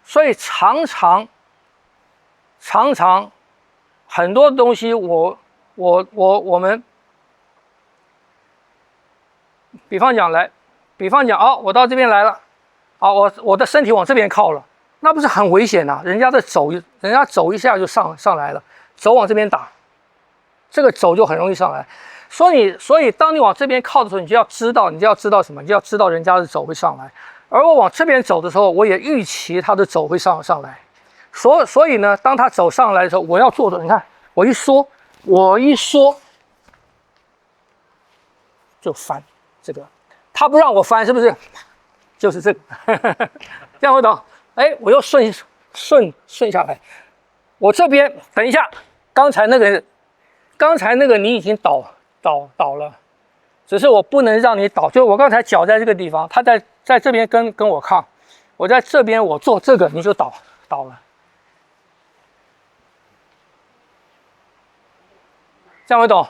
所以常常很多东西我们，比方讲我到这边来了，我的身体往这边靠了，那不是很危险啊？人家走一下就上来了，走往这边打，这个走就很容易上来。所以当你往这边靠的时候，你就要知道什么？你就要知道人家的走会上来。而我往这边走的时候，我也预期他的走会上来。所以呢，当他走上来的时候，我要做的，你看，我一缩就翻这个，他不让我翻，是不是？就是这个，这样会懂？哎，我又顺下来，我这边等一下，刚才那个你已经倒了，只是我不能让你倒，就我刚才脚在这个地方，他在这边跟我抗，我在这边我做这个你就倒了，这样会懂？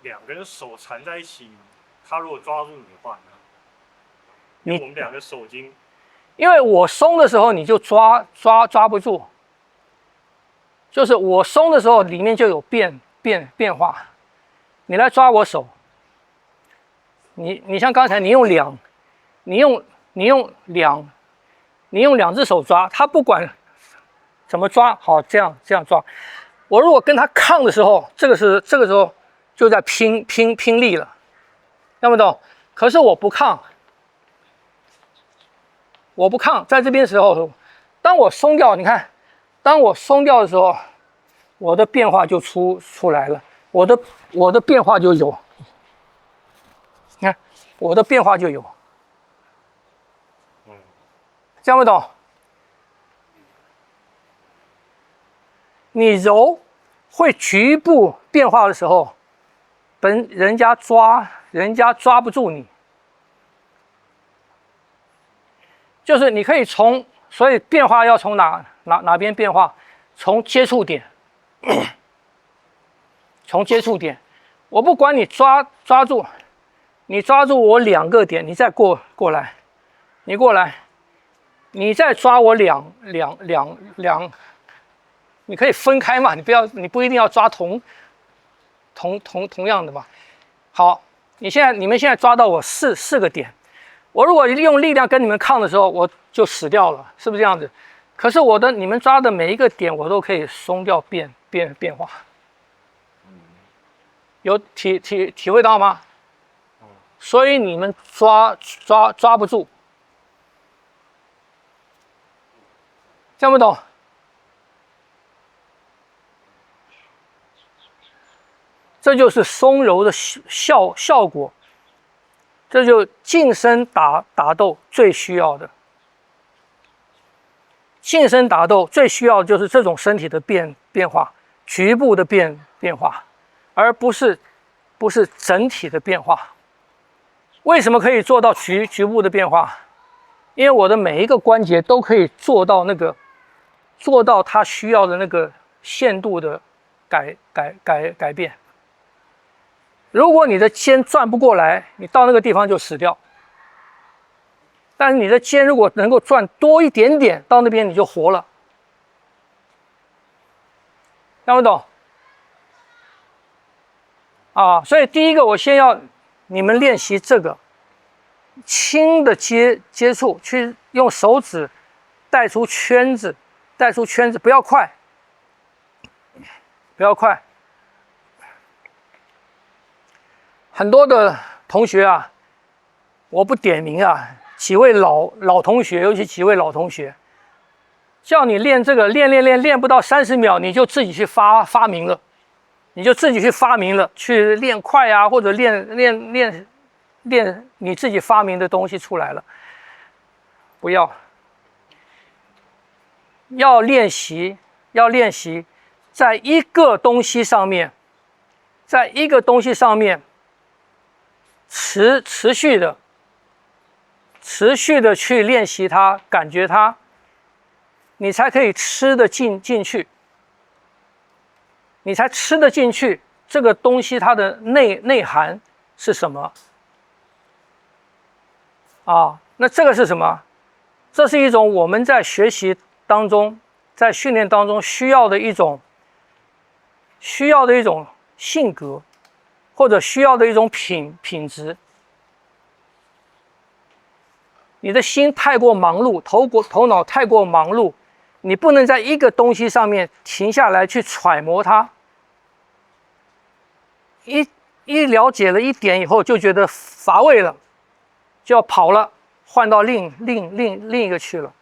两个人手缠在一起，他如果抓住你的话呢？因为我们两个手已经，因为我松的时候你就抓不住，就是我松的时候里面就有变化。你来抓我手，你像刚才你用两只手抓，他不管怎么抓，好这样抓。我如果跟他抗的时候，这个时候就在拼力了，听不懂？可是我不抗，在这边时候，当我松掉，你看，当我松掉的时候，我的变化就出来了，我的变化就有，你看我的变化就有，这样不懂？你揉会局部变化的时候，人家抓不住你，就是你可以所以变化要从哪边变化？从接触点，从接触点，我不管你抓住，你抓住我2个点，你再过来，你过来，你再抓我两，你可以分开嘛，你不一定要抓同样的嘛。好，你们现在抓到我四个点，我如果用力量跟你们抗的时候，我就死掉了，是不是这样子？可是你们抓的每一个点，我都可以松掉变化。有体会到吗？所以你们抓不住，这样不懂？这就是松柔的效果，这就近身打斗最需要的。近身打斗最需要的就是这种身体的变化，局部的变化，而不是整体的变化。为什么可以做到局部的变化？因为我的每一个关节都可以做到它需要的那个限度的改变。如果你的肩转不过来，你到那个地方就死掉。但是你的肩如果能够转多一点点，到那边你就活了。听不懂？所以第一个我先要你们练习这个轻的接触，去用手指带出圈子，不要快，很多的同学啊，我不点名啊，几位老同学，尤其几位老同学，叫你练这个，练不到30秒，你就自己去发明了，去练快啊，或者练你自己发明的东西出来了，不要练习，在一个东西上面，持续的去练习它，感觉它，你才可以吃得进去，这个东西它的内涵是什么？那这个是什么？这是一种我们在学习当中，在训练当中需要的一种性格，或者需要的一种品质。你的心太过忙碌，头脑太过忙碌，你不能在一个东西上面停下来去揣摩它。一了解了一点以后，就觉得乏味了，就要跑了，换到另一个去了。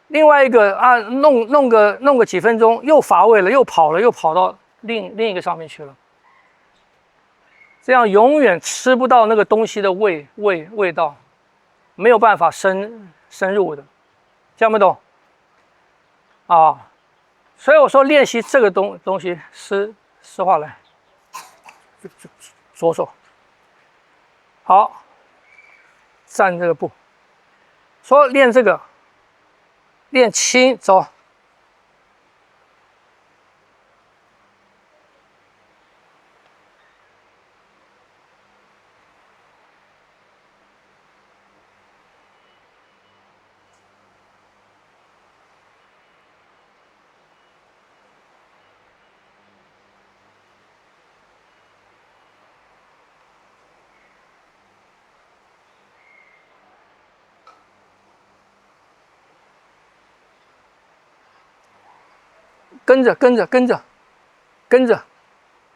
另外一个啊，弄个几分钟，又乏味了，又跑了，又跑到另一个上面去了。这样永远吃不到那个东西的味道，没有办法深入的，听不懂？啊，所以我说练习这个东西，实话来，左手，好，站这个步，说练这个，练轻，走。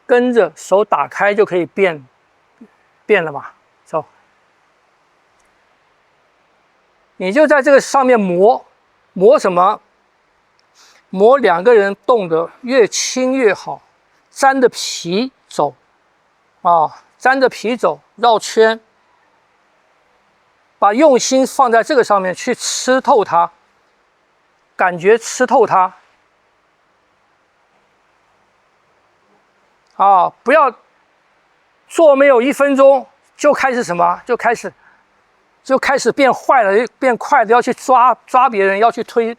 跟着，手打开就可以变了嘛，走。你就在这个上面磨什么？磨两个人动得越轻越好，沾着皮走，啊，沾着皮走，绕圈，把用心放在这个上面去吃透它，感觉吃透它。啊，不要做没有1分钟就开始什么，就开始变坏了，变快的要去抓别人，要去推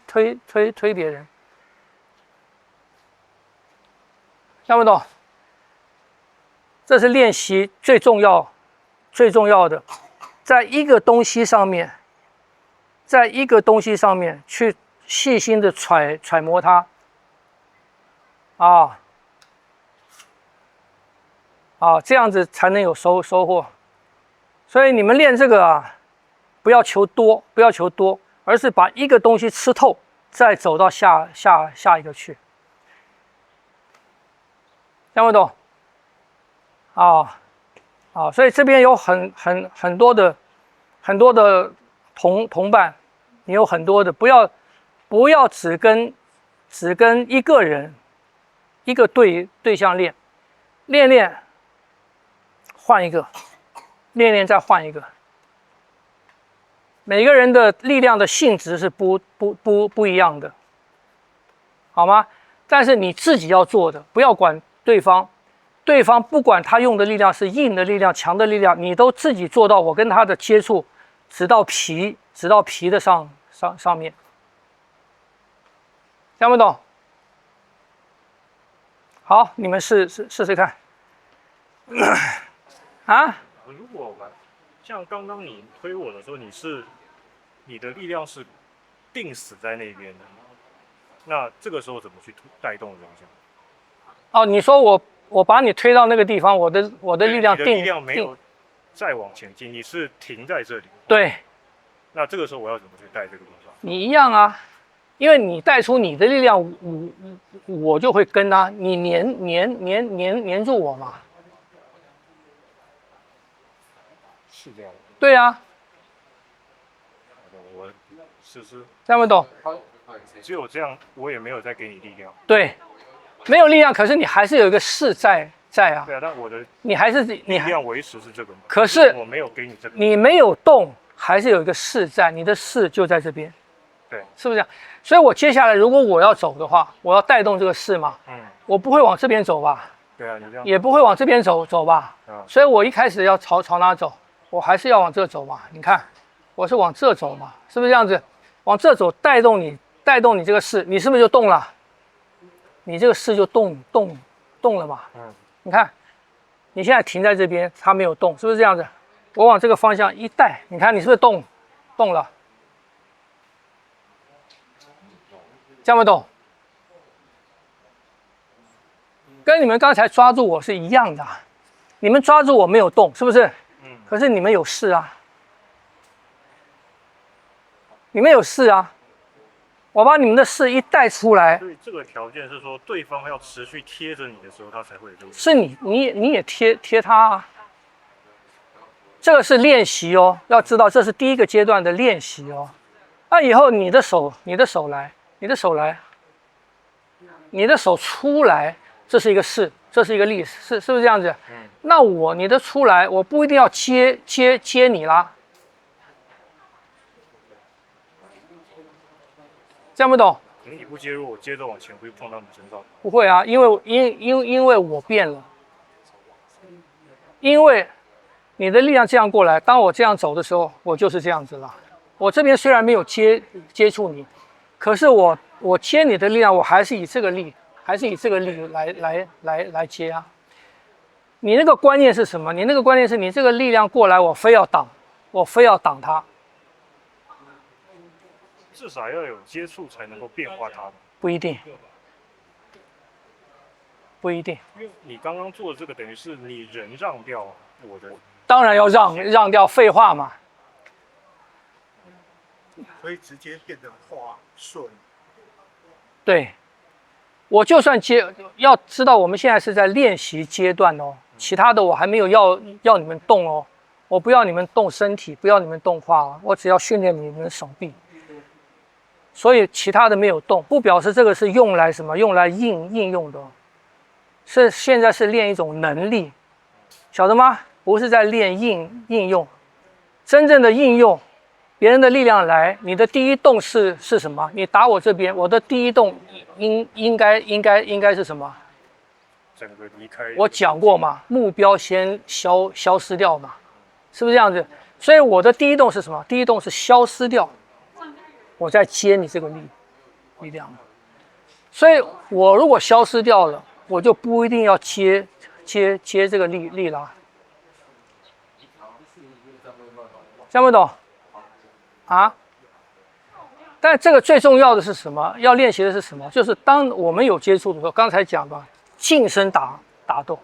别人，听不懂？这是练习最重要的，在一个东西上面去细心的揣摩它，这样子才能有收获。所以你们练这个啊，不要求多，而是把一个东西吃透，再走到下一个去。听不懂？所以这边有很多的同伴，你有很多的，不要只跟一个人一个对象练，换一个，练再换一个。每个人的力量的性质是不一样的，好吗？但是你自己要做的，不要管对方不管他用的力量是硬的力量、强的力量，你都自己做到我跟他的接触，直到皮的上面，听不懂？好，你们试试看。如果像刚刚你推我的时候，你的力量是定死在那边的，那这个时候怎么去带动人家？你说我把你推到那个地方，我的力量力量没有再往前进，你是停在这里。对。那这个时候我要怎么去带这个地方？你一样啊，因为你带出你的力量，我就会跟啊，你黏住我嘛。是这样的。对啊。我试试。听不懂？只有这样，我也没有再给你力量。对，没有力量，可是你还是有一个势在啊。对啊，但我的你还是力量维持是这个。可是我没有给你这个。你没有动，还是有一个势在，你的势就在这边。对，是不是这样？所以我接下来如果我要走的话，我要带动这个势嘛。我不会往这边走吧？对啊，你这样。也不会往这边走吧？所以我一开始要朝哪走？我还是要往这走嘛。你看，我是往这走嘛，是不是这样子？往这走，带动你这个势，你是不是就动了？你这个势就动了嘛。你看，你现在停在这边，它没有动，是不是这样子？我往这个方向一带，你看你是不是动了？这样不懂？跟你们刚才抓住我是一样的，你们抓住我没有动，是不是？可是你们有事啊，你们有事啊，我把你们的事一带出来，所以这个条件是说，对方要持续贴着你的时候，他才会有这个。是你也贴他啊。这个是练习哦，要知道这是第一个阶段的练习哦。那以后你的手来，你的手出来，这是一个事，这是一个力，是不是这样子？那你的出来，我不一定要接你啦，这样不懂？你不接入，我接着往前会碰到你身上。不会啊，因为我变了，因为你的力量这样过来，当我这样走的时候，我就是这样子了。我这边虽然没有接触你，可是我接你的力量，我还是以这个力来接啊。你那个观念是什么？你那个观念是你这个力量过来，我非要挡它。至少要有接触才能够变化它。不一定。因为你刚刚做的这个，等于是你人让掉我的。当然要让掉，废话嘛。所以直接变得滑顺。对，我就算要知道，我们现在是在练习阶段哦，其他的我还没有要你们动哦，我不要你们动身体，不要你们动画，我只要训练你们的手臂。所以其他的没有动，不表示这个是用来什么？用来应用的，现在是练一种能力，晓得吗？不是在练应用，真正的应用，别人的力量来，你的第一动是什么？你打我这边，我的第一动应该是什么？整个离开。我讲过嘛，目标先消失掉嘛，是不是这样子？所以我的第一动是什么？第一动是消失掉，我在接你这个力量。所以我如果消失掉了，我就不一定要接这个力啦。听不懂啊？但这个最重要的是什么？要练习的是什么？就是当我们有接触的时候，刚才讲吧，近身打斗。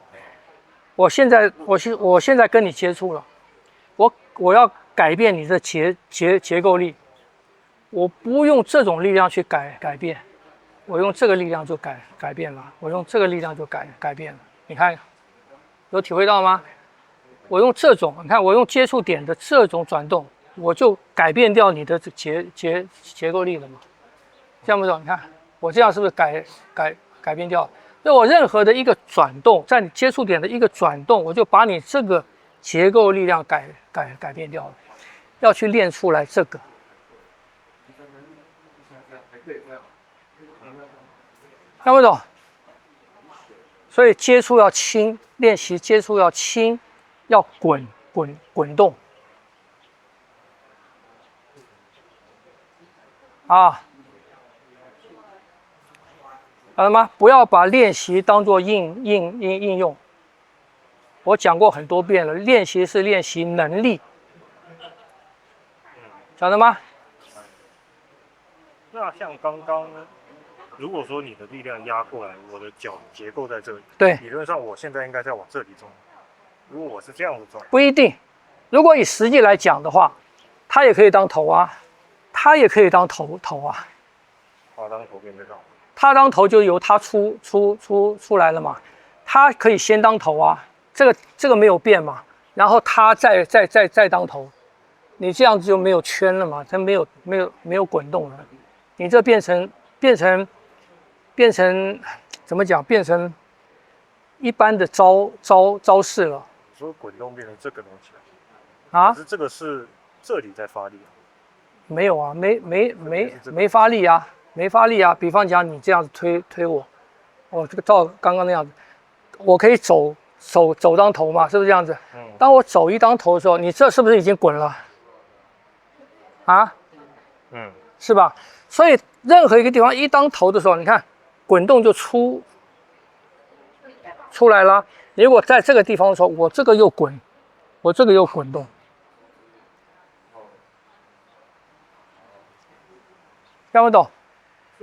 我现在跟你接触了，我要改变你的结构力，我不用这种力量去改变，我用这个力量就改变了，我用这个力量就改变了。你看，有体会到吗？我用这种，你看我用接触点的这种转动，我就改变掉你的结构力了嘛？这样不懂？你看我这样是不是改变掉？所以我任何的一个转动，在你接触点的一个转动，我就把你这个结构力量改变掉了。要去练出来这个。看不懂？所以接触要轻，练习接触要轻，要滚动。啊，好了吗？不要把练习当作应用。我讲过很多遍了，练习是练习能力，晓得吗？那像刚刚，如果说你的力量压过来，我的脚结构在这里，对，理论上我现在应该在往这里转。如果我是这样子转，不一定。如果以实际来讲的话，它也可以当头啊，它也可以当头啊。把当头变得高。它当头就由它出来了嘛，它可以先当头啊，这个没有变嘛，然后它再当头，你这样子就没有圈了嘛，它没有滚动了，你这变成怎么讲？变成一般的招式了。你说滚动变成这个东西啊？可是这个是这里在发力啊？没有啊，没发力啊。没发力啊！比方讲，你这样子推我，这个照刚刚那样子，我可以走当头嘛，是不是这样子？当我走一当头的时候，你这是不是已经滚了？啊？是吧？所以任何一个地方一当头的时候，你看滚动就出来了。如果在这个地方的时候，我这个又滚，我这个又滚动，听不懂？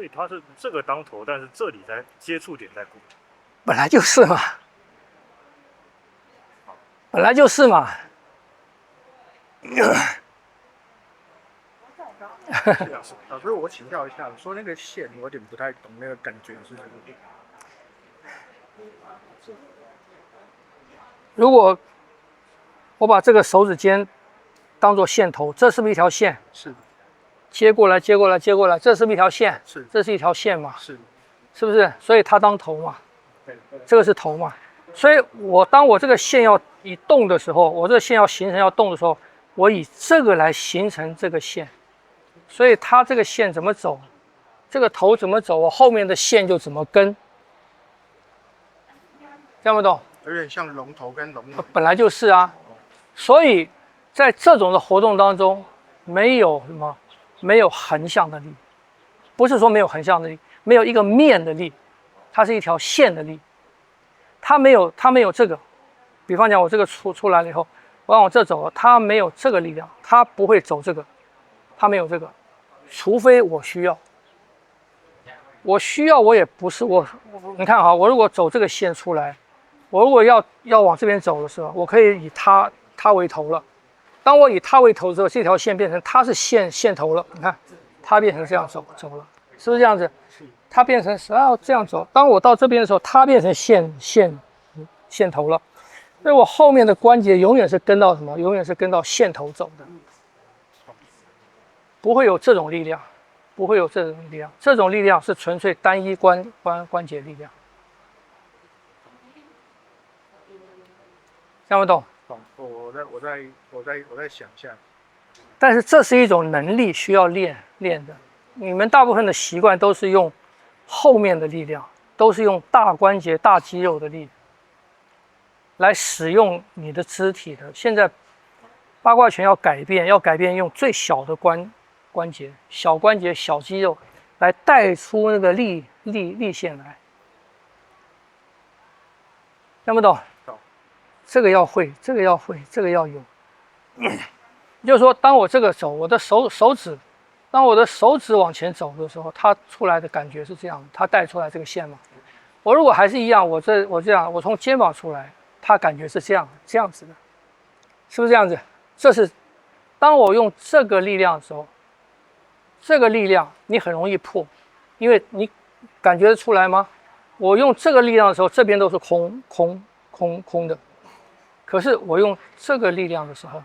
所以它是这个当头，但是这里在接触点在骨。本来就是嘛，本来就是嘛。老师，我请教一下，说那个线我有点不太懂，那个感觉是什么？如果我把这个手指尖当做线头，这是不是一条线？是接过来，接过来，接过来，这是不是一条线？是这是一条线嘛？是，是不是？所以它当头嘛，对这个是头嘛。所以当我这个线要移动的时候，我这个线要形成要动的时候，我以这个来形成这个线。所以它这个线怎么走，这个头怎么走，我后面的线就怎么跟。听不懂？有点像龙头跟龙尾。本来就是啊。所以在这种的活动当中，没有什么，没有横向的力，不是说没有横向的力，没有一个面的力，它是一条线的力。它没有这个，比方讲我这个出来了以后，我往这走了，它没有这个力量，它不会走这个，它没有这个，除非我需要。我需要，我也不是你看哈，我如果走这个线出来，我如果要往这边走的时候，我可以以它为头了。当我以它为头之后，这条线变成它是线头了。你看，它变成这样走了，是不是这样子？它变成这样走。当我到这边的时候，它变成线头了。所以我后面的关节永远是跟到什么？永远是跟到线头走的，不会有这种力量，不会有这种力量。这种力量是纯粹单一关节力量。听不懂？懂，我再想一下。但是这是一种能力，需要练的。你们大部分的习惯都是用后面的力量，都是用大关节、大肌肉的力来使用你的肢体的。现在八卦拳要改变用最小的关节、小关节、小肌肉来带出那个力线来。听不懂？这个要会，这个要会，这个要有。就是说，当我这个走，我的手指，当我的手指往前走的时候，它出来的感觉是这样，它带出来这个线嘛。我如果还是一样，我这样，我从肩膀出来，它感觉是这样子的，是不是这样子？这是当我用这个力量的时候，这个力量你很容易破，因为你感觉得出来吗？我用这个力量的时候，这边都是空的。可是我用这个力量的时候，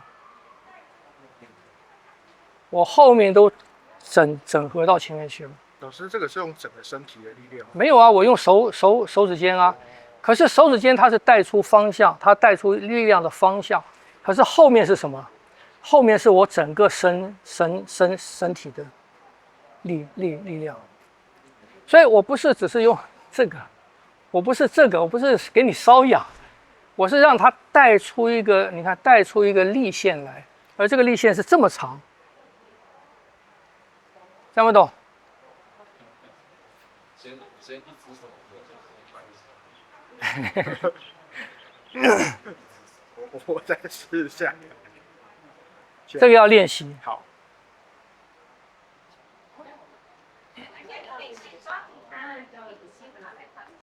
我后面都整合到前面去了。老师，这个是用整个身体的力量？没有啊，我用手指尖啊。可是手指尖它是带出方向，它带出力量的方向。可是后面是什么？后面是我整个身体的力量。所以我不是只是用这个，我不是给你瘙痒。我是让它带出一个，你看，带出一个力线来，而这个力线是这么长，听不懂？我再试一下。这个要练习。好。